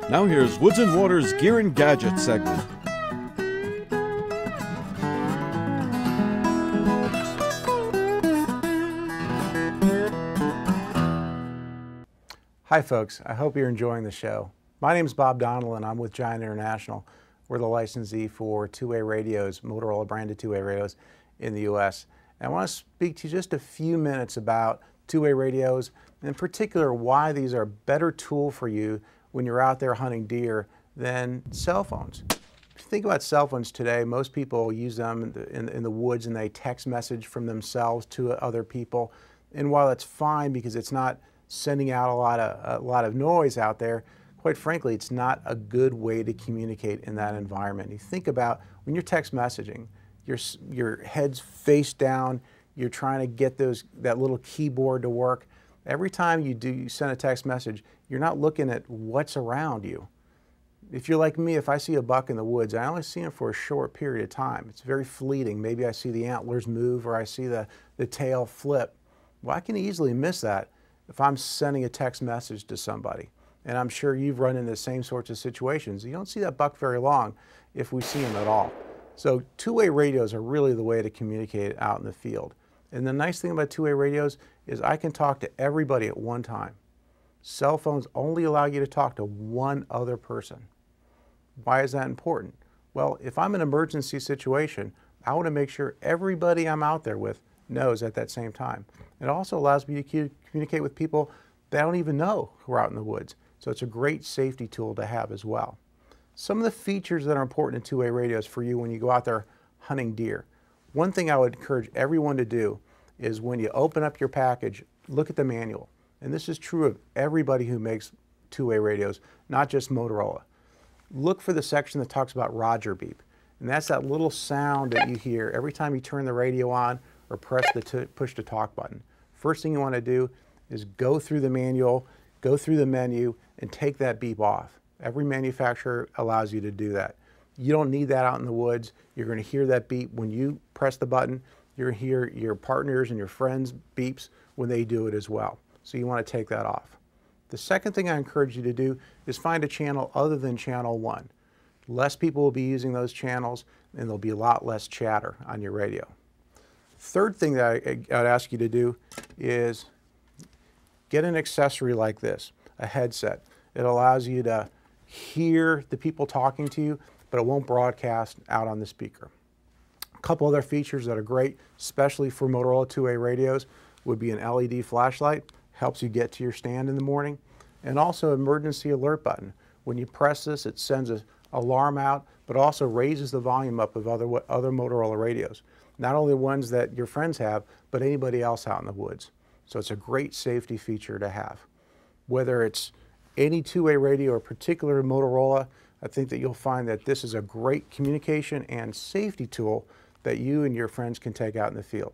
Now here's Woods and Waters Gear and Gadget segment. Hi folks, I hope you're enjoying the show. My name is Bob Donnellan. I'm with Giant International. We're the licensee for two-way radios, Motorola branded two-way radios in the US. And I want to speak to you just a few minutes about two-way radios, and in particular why these are a better tool for you when you're out there hunting deer than cell phones. If you think about cell phones today, most people use them in the woods and they text message from themselves to other people. And while it's fine because it's not sending out a lot of noise out there, quite frankly, it's not a good way to communicate in that environment. You think about when you're text messaging, your head's face down, you're trying to get that little keyboard to work. Every time you send a text message, you're not looking at what's around you. If you're like me, if I see a buck in the woods, I only see him for a short period of time. It's very fleeting. Maybe I see the antlers move or I see the tail flip. Well, I can easily miss that if I'm sending a text message to somebody. And I'm sure you've run into the same sorts of situations. You don't see that buck very long if we see him at all. So two-way radios are really the way to communicate out in the field. And the nice thing about two-way radios is I can talk to everybody at one time. Cell phones only allow you to talk to one other person. Why is that important? Well, if I'm in an emergency situation, I want to make sure everybody I'm out there with knows at that same time. It also allows me to communicate with people that I don't even know who are out in the woods. So it's a great safety tool to have as well. Some of the features that are important in two-way radios for you when you go out there hunting deer. One thing I would encourage everyone to do is when you open up your package, look at the manual. And this is true of everybody who makes two-way radios, not just Motorola. Look for the section that talks about Roger beep. And that's that little sound that you hear every time you turn the radio on or press the push to talk button. First thing you want to do is go through the manual, go through the menu, and take that beep off. Every manufacturer allows you to do that. You don't need that out in the woods. You're going to hear that beep when you press the button. You're going to hear your partners and your friends' beeps when they do it as well. So you want to take that off. The second thing I encourage you to do is find a channel other than channel 1. Less people will be using those channels and there'll be a lot less chatter on your radio. Third thing that I'd ask you to do is get an accessory like this, a headset. It allows you to hear the people talking to you, but it won't broadcast out on the speaker. A couple other features that are great, especially for Motorola two-way radios, would be an LED flashlight, helps you get to your stand in the morning, and also an emergency alert button. When you press this, it sends an alarm out, but also raises the volume up of other Motorola radios. Not only ones that your friends have, but anybody else out in the woods. So it's a great safety feature to have. Whether it's any two-way radio or particular Motorola, I think that you'll find that this is a great communication and safety tool that you and your friends can take out in the field.